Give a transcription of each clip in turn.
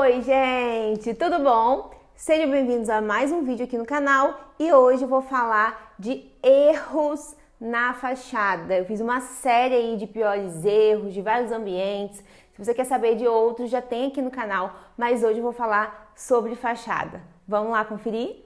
Oi, gente! Tudo bom? Sejam bem-vindos a mais um vídeo aqui no canal e hoje eu vou falar de erros na fachada. Eu fiz uma série aí de piores erros, de vários ambientes. Se você quer saber de outros, já tem aqui no canal, mas hoje eu vou falar sobre fachada. Vamos lá conferir?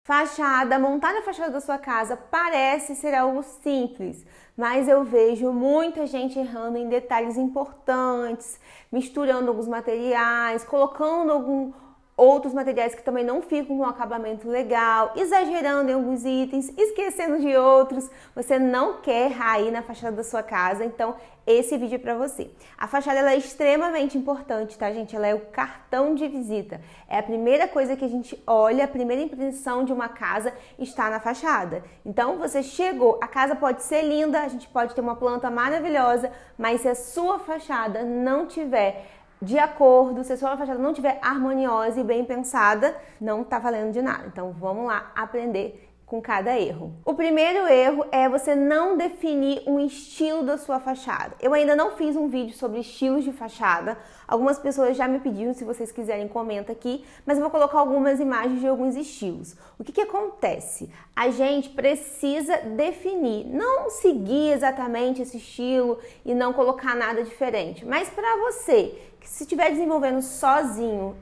Fachada, montar a fachada da sua casa parece ser algo simples, mas eu vejo muita gente errando em detalhes importantes, misturando alguns materiais, colocando outros materiais que também não ficam com um acabamento legal, exagerando em alguns itens, esquecendo de outros. Você não quer errar aí na fachada da sua casa, então esse vídeo é para você. A fachada ela é extremamente importante, tá, gente? Ela é o cartão de visita. É a primeira coisa que a gente olha, a primeira impressão de uma casa está na fachada. Então, você chegou, a casa pode ser linda, a gente pode ter uma planta maravilhosa, mas se a sua fachada não tiver de acordo, se a sua fachada não estiver harmoniosa e bem pensada, não está valendo de nada. Então vamos lá aprender com cada erro. O primeiro erro é você não definir um estilo da sua fachada. Eu ainda não fiz um vídeo sobre estilos de fachada. Algumas pessoas já me pediram, se vocês quiserem comenta aqui, mas eu vou colocar algumas imagens de alguns estilos. O que acontece? A gente precisa definir, não seguir exatamente esse estilo e não colocar nada diferente, mas para você que se estiver desenvolvendo sozinho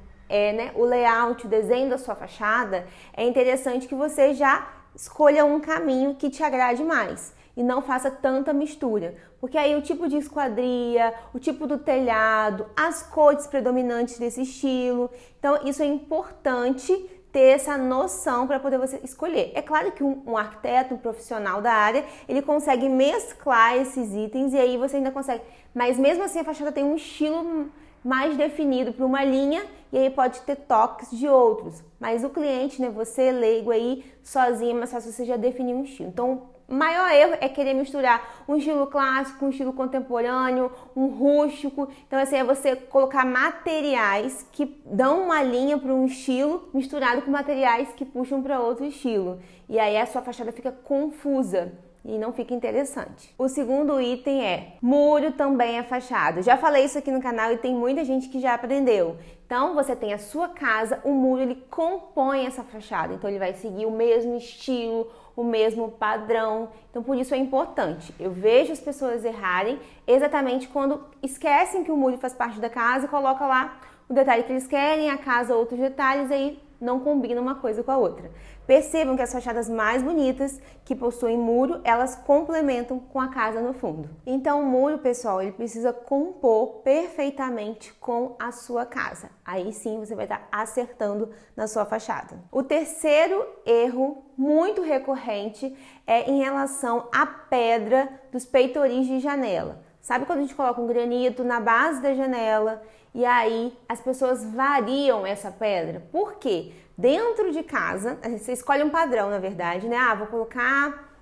o layout, o desenho da sua fachada, é interessante que você já escolha um caminho que te agrade mais e não faça tanta mistura, porque aí o tipo de esquadria, o tipo do telhado, as cores predominantes desse estilo, então isso é importante ter essa noção para poder você escolher. É claro que um arquiteto, um profissional da área, ele consegue mesclar esses itens e aí você ainda consegue, mas mesmo assim a fachada tem um estilo mais definido para uma linha e aí pode ter toques de outros. Mas o cliente, você leigo aí, sozinho, mas fácil você já definir um estilo. Então, o maior erro é querer misturar um estilo clássico, um estilo contemporâneo, um rústico. Então, assim, é você colocar materiais que dão uma linha para um estilo misturado com materiais que puxam para outro estilo. E aí a sua fachada fica confusa e não fica interessante. O segundo item é muro também é fachada. Já falei isso aqui no canal e tem muita gente que já aprendeu. Então você tem a sua casa, o muro ele compõe essa fachada, então ele vai seguir o mesmo estilo, o mesmo padrão. Então por isso é importante. Eu vejo as pessoas errarem exatamente quando esquecem que o muro faz parte da casa e coloca lá o detalhe que eles querem, a casa outros detalhes, aí não combina uma coisa com a outra. Percebam que as fachadas mais bonitas que possuem muro, elas complementam com a casa no fundo. Então o muro, pessoal, ele precisa compor perfeitamente com a sua casa. Aí sim você vai estar acertando na sua fachada. O terceiro erro muito recorrente é em relação à pedra dos peitoris de janela. Sabe quando a gente coloca um granito na base da janela e aí as pessoas variam essa pedra? Por quê? Dentro de casa, você escolhe um padrão, na verdade, né? Vou colocar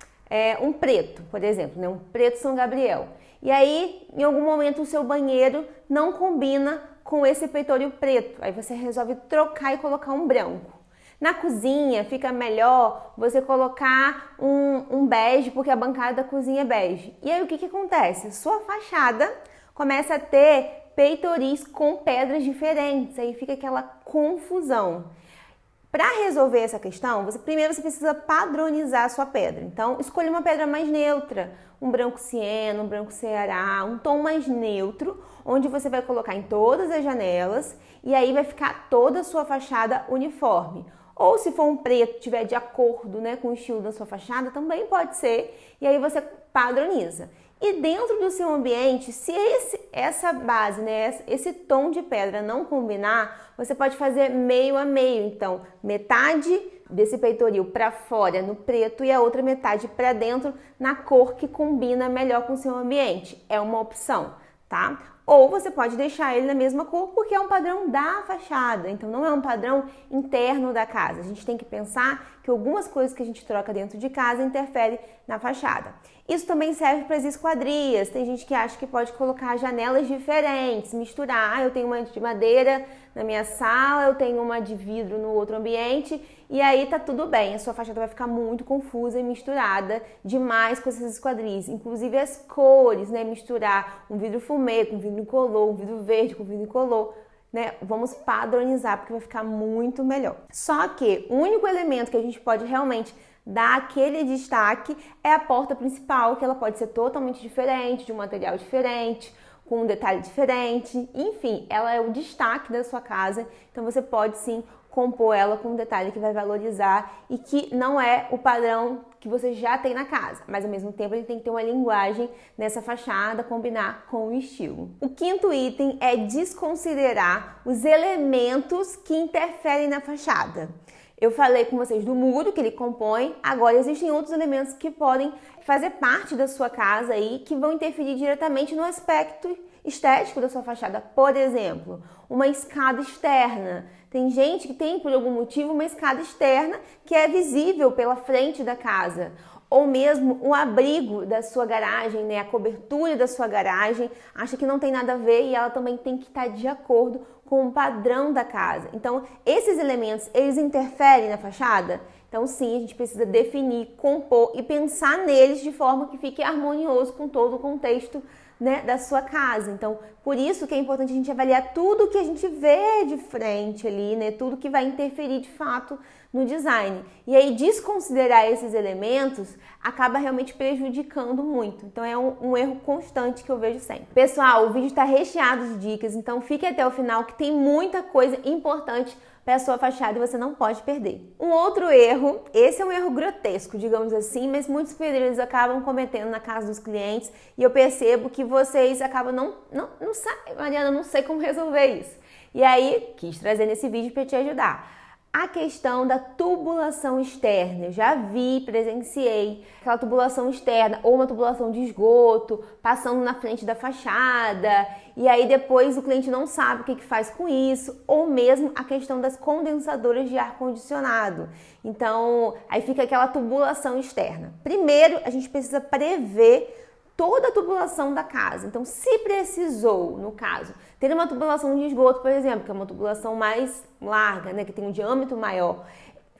um preto, por exemplo, um preto São Gabriel. E aí, em algum momento, o seu banheiro não combina com esse peitoril preto. Aí você resolve trocar e colocar um branco. Na cozinha, fica melhor você colocar um bege, porque a bancada da cozinha é bege. E aí, o que acontece? Sua fachada começa a ter peitoris com pedras diferentes. Aí fica aquela confusão. Para resolver essa questão, primeiro você precisa padronizar a sua pedra. Então, escolha uma pedra mais neutra, um branco siena, um branco ceará, um tom mais neutro, onde você vai colocar em todas as janelas e aí vai ficar toda a sua fachada uniforme. Ou se for um preto, tiver de acordo com o estilo da sua fachada, também pode ser, e aí você padroniza. E dentro do seu ambiente, se essa base, esse tom de pedra não combinar, você pode fazer meio a meio. Então, metade desse peitoril para fora no preto e a outra metade para dentro na cor que combina melhor com o seu ambiente. É uma opção, tá? Ou você pode deixar ele na mesma cor porque é um padrão da fachada, então não é um padrão interno da casa. A gente tem que pensar que porque algumas coisas que a gente troca dentro de casa interferem na fachada. Isso também serve para as esquadrias. Tem gente que acha que pode colocar janelas diferentes, misturar. Eu tenho uma de madeira na minha sala, eu tenho uma de vidro no outro ambiente, e aí tá tudo bem. A sua fachada vai ficar muito confusa e misturada demais com essas esquadrias. Inclusive as cores, né? Misturar um vidro fumê com vidro incolor, um vidro verde com vidro incolor. Né? Vamos padronizar porque vai ficar muito melhor. Só que o único elemento que a gente pode realmente dar aquele destaque é a porta principal, que ela pode ser totalmente diferente, de um material diferente, com um detalhe diferente, enfim, ela é o destaque da sua casa, então você pode sim compor ela com um detalhe que vai valorizar e que não é o padrão que você já tem na casa, mas ao mesmo tempo ele tem que ter uma linguagem nessa fachada, combinar com o estilo. O quinto item é desconsiderar os elementos que interferem na fachada. Eu falei com vocês do muro que ele compõe, agora existem outros elementos que podem fazer parte da sua casa aí, que vão interferir diretamente no aspecto estético da sua fachada. Por exemplo, uma escada externa. Tem gente que tem, por algum motivo, uma escada externa que é visível pela frente da casa. Ou mesmo o abrigo da sua garagem, né? A cobertura da sua garagem, acha que não tem nada a ver e ela também tem que estar de acordo com o padrão da casa. Então, esses elementos, eles interferem na fachada? Então, sim, a gente precisa definir, compor e pensar neles de forma que fique harmonioso com todo o contexto, né, da sua casa. Então, por isso que é importante a gente avaliar tudo que a gente vê de frente ali, né, tudo que vai interferir de fato no design. E aí, desconsiderar esses elementos acaba realmente prejudicando muito. Então, é um erro constante que eu vejo sempre. Pessoal, o vídeo está recheado de dicas, então fique até o final que tem muita coisa importante para a sua fachada e você não pode perder. Um outro erro, esse é um erro grotesco, digamos assim, mas muitos pedreiros acabam cometendo na casa dos clientes e eu percebo que vocês acabam não sabem, Mariana, não sei como resolver isso. E aí, quis trazer nesse vídeo para te ajudar. A questão da tubulação externa, eu já vi, presenciei aquela tubulação externa ou uma tubulação de esgoto passando na frente da fachada e aí depois o cliente não sabe o que faz com isso, ou mesmo a questão das condensadoras de ar-condicionado. Então, aí fica aquela tubulação externa. Primeiro, a gente precisa prever toda a tubulação da casa. Então, se precisou, no caso, ter uma tubulação de esgoto, por exemplo, que é uma tubulação mais larga, né, que tem um diâmetro maior,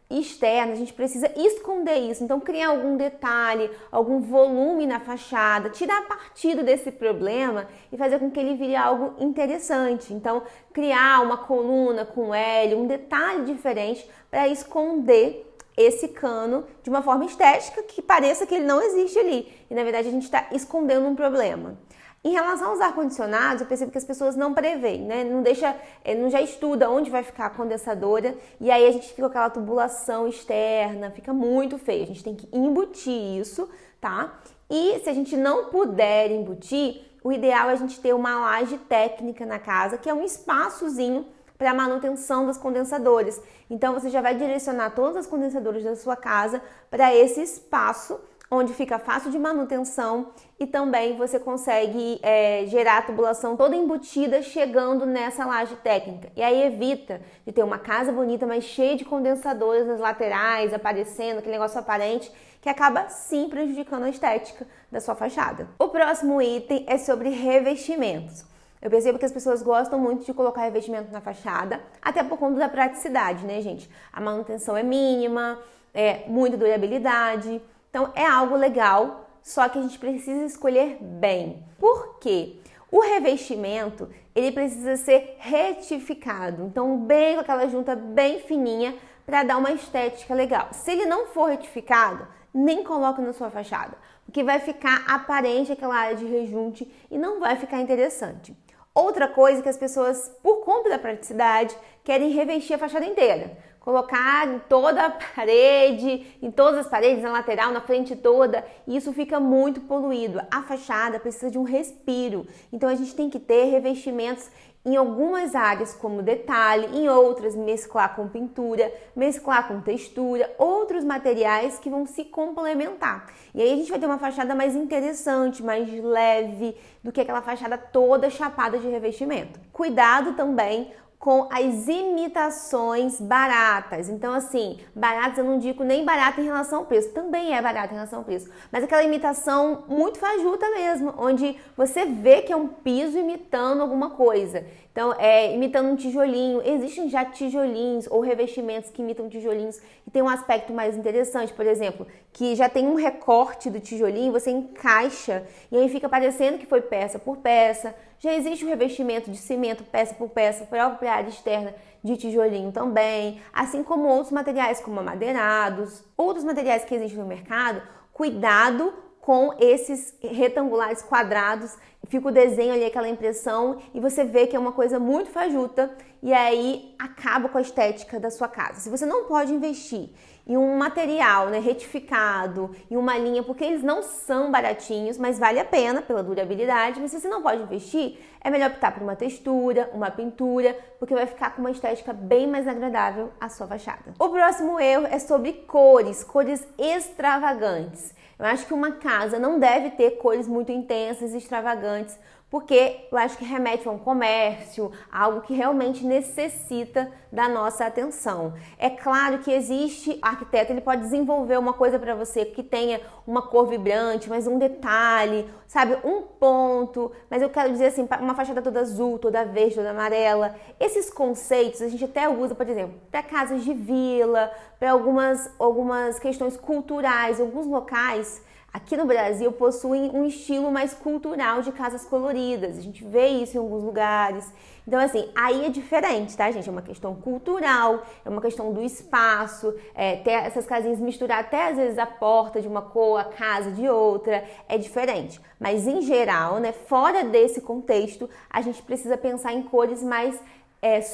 externa, a gente precisa esconder isso. Então, criar algum detalhe, algum volume na fachada, tirar partido desse problema e fazer com que ele vire algo interessante. Então, criar uma coluna com L, um detalhe diferente para esconder esse cano de uma forma estética que pareça que ele não existe ali. E na verdade a gente está escondendo um problema. Em relação aos ar-condicionados, eu percebo que as pessoas não preveem, né? Não já estuda onde vai ficar a condensadora e aí a gente fica com aquela tubulação externa, fica muito feio. A gente tem que embutir isso, tá? E se a gente não puder embutir, o ideal é a gente ter uma laje técnica na casa, que é um espaçozinho para a manutenção das condensadoras. Então, você já vai direcionar todas as condensadoras da sua casa para esse espaço, onde fica fácil de manutenção e também você consegue gerar a tubulação toda embutida chegando nessa laje técnica. E aí evita de ter uma casa bonita, mas cheia de condensadoras nas laterais, aparecendo, aquele negócio aparente, que acaba sim prejudicando a estética da sua fachada. O próximo item é sobre revestimentos. Eu percebo que as pessoas gostam muito de colocar revestimento na fachada, até por conta da praticidade, né, gente? A manutenção é mínima, é muita durabilidade, então é algo legal, só que a gente precisa escolher bem. Por quê? O revestimento, ele precisa ser retificado, então bem com aquela junta bem fininha para dar uma estética legal. Se ele não for retificado, nem coloca na sua fachada, porque vai ficar aparente aquela área de rejunte e não vai ficar interessante. Outra coisa que as pessoas, por conta da praticidade, querem revestir a fachada inteira. Colocar em toda a parede, em todas as paredes, na lateral, na frente toda, e isso fica muito poluído. A fachada precisa de um respiro, então a gente tem que ter revestimentos em algumas áreas como detalhe, em outras mesclar com pintura, mesclar com textura, outros materiais que vão se complementar. E aí a gente vai ter uma fachada mais interessante, mais leve do que aquela fachada toda chapada de revestimento. Cuidado também com as imitações baratas. Então, assim, baratas eu não digo nem barata em relação ao preço, também é barata em relação ao preço, mas aquela imitação muito fajuta mesmo, onde você vê que é um piso imitando alguma coisa. Então, imitando um tijolinho. Existem já tijolinhos ou revestimentos que imitam tijolinhos e tem um aspecto mais interessante, por exemplo, que já tem um recorte do tijolinho, você encaixa e aí fica parecendo que foi peça por peça. Já existe o revestimento de cimento peça por peça, próprio para a área externa de tijolinho também, assim como outros materiais como amadeirados, outros materiais que existem no mercado. Cuidado com esses retangulares quadrados, fica o desenho ali, aquela impressão, e você vê que é uma coisa muito fajuta, e aí acaba com a estética da sua casa. Se você não pode investir em um material, né, retificado, em uma linha, porque eles não são baratinhos, mas vale a pena pela durabilidade, mas se você não pode investir, é melhor optar por uma textura, uma pintura, porque vai ficar com uma estética bem mais agradável à sua fachada. O próximo erro é sobre cores extravagantes. Eu acho que uma casa não deve ter cores muito intensas e extravagantes, porque eu acho que remete a um comércio, a algo que realmente necessita da nossa atenção. É claro que existe, o arquiteto ele pode desenvolver uma coisa para você que tenha uma cor vibrante, mas um detalhe, sabe, um ponto, mas eu quero dizer assim, uma fachada toda azul, toda verde, toda amarela. Esses conceitos a gente até usa, por exemplo, para casas de vila, para algumas questões culturais, alguns locais aqui no Brasil possuem um estilo mais cultural de casas coloridas. A gente vê isso em alguns lugares. Então, assim, aí é diferente, tá, gente? É uma questão cultural, é uma questão do espaço, ter essas casinhas misturar até às vezes a porta de uma cor, a casa de outra, é diferente. Mas em geral, né, fora desse contexto, a gente precisa pensar em cores mais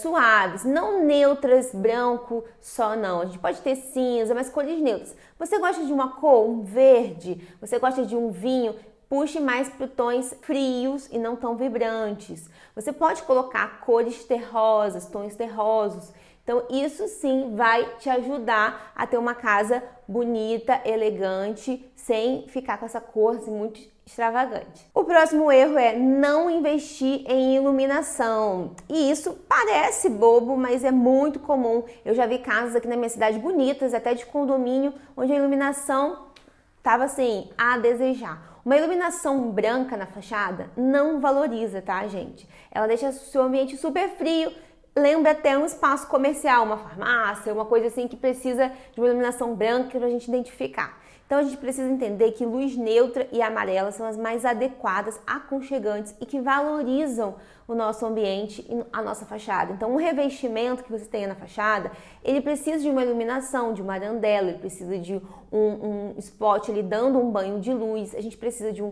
suaves, não neutras, branco só não. A gente pode ter cinza, mas cores neutras. Você gosta de uma cor, um verde? Você gosta de um vinho? Puxe mais para tons frios e não tão vibrantes. Você pode colocar cores terrosas, tons terrosos. Então, isso sim vai te ajudar a ter uma casa bonita, elegante, sem ficar com essa cor assim, muito extravagante. O próximo erro é não investir em iluminação. E isso parece bobo, mas é muito comum. Eu já vi casas aqui na minha cidade bonitas, até de condomínio, onde a iluminação estava assim, a desejar. Uma iluminação branca na fachada não valoriza, tá, gente? Ela deixa o seu ambiente super frio. Lembra até um espaço comercial, uma farmácia, uma coisa assim que precisa de uma iluminação branca para a gente identificar. Então a gente precisa entender que luz neutra e amarela são as mais adequadas, aconchegantes e que valorizam o nosso ambiente e a nossa fachada. Então um revestimento que você tenha na fachada, ele precisa de uma iluminação, de uma arandela, ele precisa de um spot ali dando um banho de luz, a gente precisa de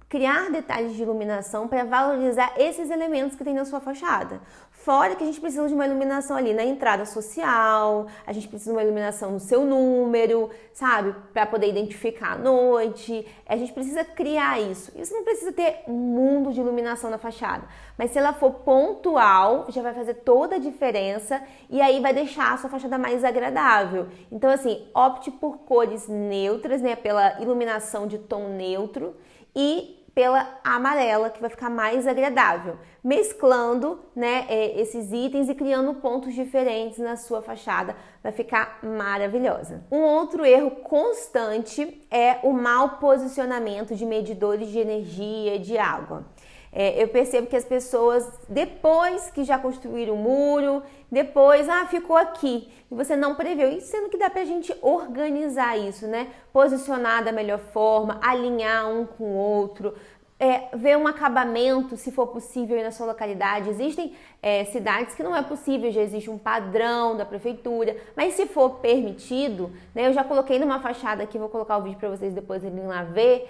criar detalhes de iluminação para valorizar esses elementos que tem na sua fachada. Fora que a gente precisa de uma iluminação ali na entrada social, a gente precisa de uma iluminação no seu número, sabe? Para poder identificar à noite. A gente precisa criar isso. Isso não precisa ter um mundo de iluminação na fachada, mas se ela for pontual, já vai fazer toda a diferença e aí vai deixar a sua fachada mais agradável. Então, assim, opte por cores neutras, né? Pela iluminação de tom neutro e pela amarela, que vai ficar mais agradável, mesclando, né, esses itens e criando pontos diferentes na sua fachada, vai ficar maravilhosa. Um outro erro constante é o mau posicionamento de medidores de energia e de água. Eu percebo que as pessoas, depois que já construíram o muro, depois, ficou aqui, e você não preveu, e sendo que dá pra gente organizar isso, né? Posicionar da melhor forma, alinhar um com o outro, ver um acabamento, se for possível, aí na sua localidade. Existem cidades que não é possível, já existe um padrão da prefeitura, mas se for permitido, né, eu já coloquei numa fachada aqui, vou colocar o vídeo para vocês depois irem lá ver,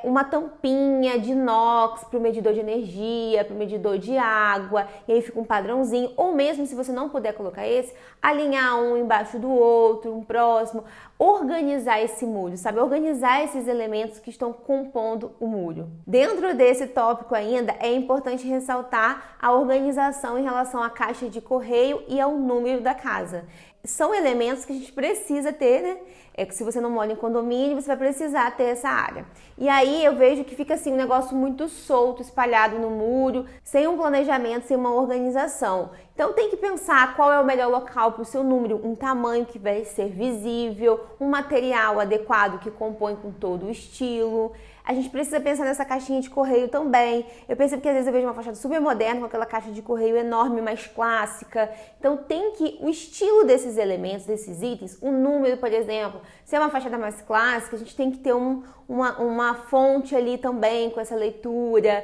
uma tampinha de inox para o medidor de energia, para o medidor de água, e aí fica um padrãozinho, ou mesmo se você não puder colocar esse, alinhar um embaixo do outro, um próximo, organizar esse muro, sabe? Organizar esses elementos que estão compondo o muro. Dentro desse tópico ainda, é importante ressaltar a organização em relação à caixa de correio e ao número da casa. São elementos que a gente precisa ter, né? É que se você não mora em condomínio, você vai precisar ter essa área. E aí eu vejo que fica assim um negócio muito solto, espalhado no muro, sem um planejamento, sem uma organização. Então tem que pensar qual é o melhor local para o seu número, um tamanho que vai ser visível, um material adequado que compõe com todo o estilo. A gente precisa pensar nessa caixinha de correio também. Eu percebo que às vezes eu vejo uma fachada super moderna com aquela caixa de correio enorme, mais clássica. Então tem que, o estilo desses elementos, desses itens, o número, por exemplo, se é uma fachada mais clássica, a gente tem que ter uma fonte ali também com essa leitura.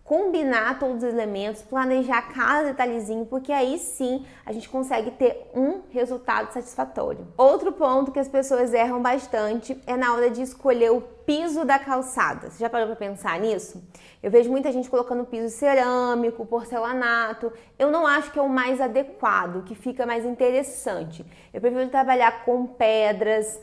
Combinar todos os elementos, planejar cada detalhezinho, porque aí sim a gente consegue ter um resultado satisfatório. Outro ponto que as pessoas erram bastante é na hora de escolher o piso da calçada. Você já parou para pensar nisso? Eu vejo muita gente colocando piso cerâmico, porcelanato. Eu não acho que é o mais adequado, que fica mais interessante. Eu prefiro trabalhar com pedras,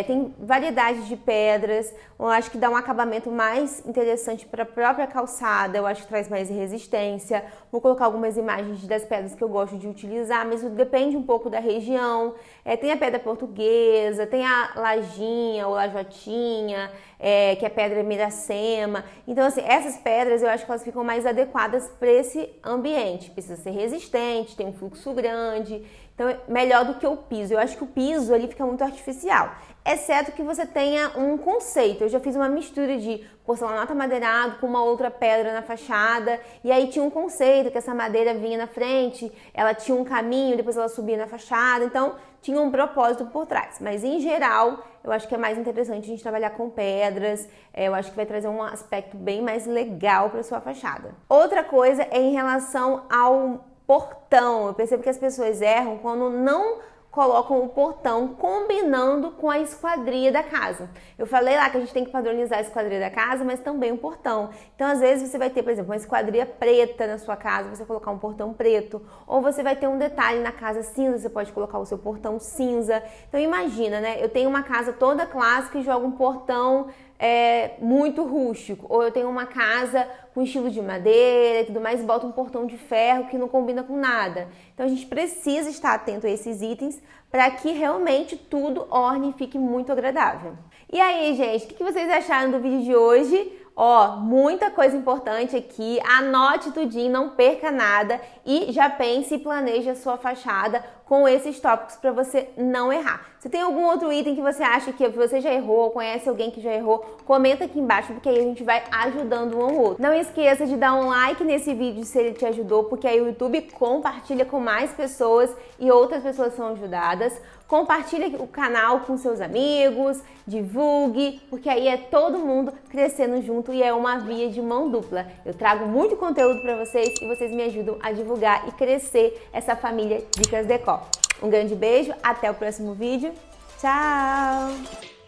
tem variedades de pedras. Eu acho que dá um acabamento mais interessante para a própria calçada. Eu acho que traz mais resistência. Vou colocar algumas imagens das pedras que eu gosto de utilizar, mas depende um pouco da região. Tem a pedra portuguesa, tem a lajinha ou lajotinha, que é a pedra miracema. Então, assim, essas pedras eu acho que elas ficam mais adequadas para esse ambiente. Precisa ser resistente, tem um fluxo grande. Então, é melhor do que o piso. Eu acho que o piso ali fica muito artificial. Exceto que você tenha um conceito. Eu já fiz uma mistura de porcelanato amadeirado com uma outra pedra na fachada. E aí tinha um conceito que essa madeira vinha na frente, ela tinha um caminho, depois ela subia na fachada. Então, tinha um propósito por trás. Mas, em geral, eu acho que é mais interessante a gente trabalhar com pedras. Eu acho que vai trazer um aspecto bem mais legal para sua fachada. Outra coisa é em relação ao portão. Eu percebo que as pessoas erram quando não colocam o portão combinando com a esquadria da casa. Eu falei lá que a gente tem que padronizar a esquadria da casa, mas também o portão. Então, às vezes, você vai ter, por exemplo, uma esquadria preta na sua casa, você colocar um portão preto. Ou você vai ter um detalhe na casa cinza, você pode colocar o seu portão cinza. Então, imagina, né? Eu tenho uma casa toda clássica e jogo um portão muito rústico, ou eu tenho uma casa com estilo de madeira e tudo mais, e boto um portão de ferro que não combina com nada. Então a gente precisa estar atento a esses itens para que realmente tudo orne e fique muito agradável. E aí, gente, o que vocês acharam do vídeo de hoje? Muita coisa importante aqui, anote tudinho, não perca nada e já pense e planeje a sua fachada com esses tópicos para você não errar. Se tem algum outro item que você acha que você já errou, conhece alguém que já errou, comenta aqui embaixo, porque aí a gente vai ajudando um ao outro. Não esqueça de dar um like nesse vídeo se ele te ajudou, porque aí o YouTube compartilha com mais pessoas e outras pessoas são ajudadas. Compartilhe o canal com seus amigos, divulgue, porque aí é todo mundo crescendo junto e é uma via de mão dupla. Eu trago muito conteúdo para vocês e vocês me ajudam a divulgar e crescer essa família Dicas Decor. Um grande beijo, até o próximo vídeo. Tchau!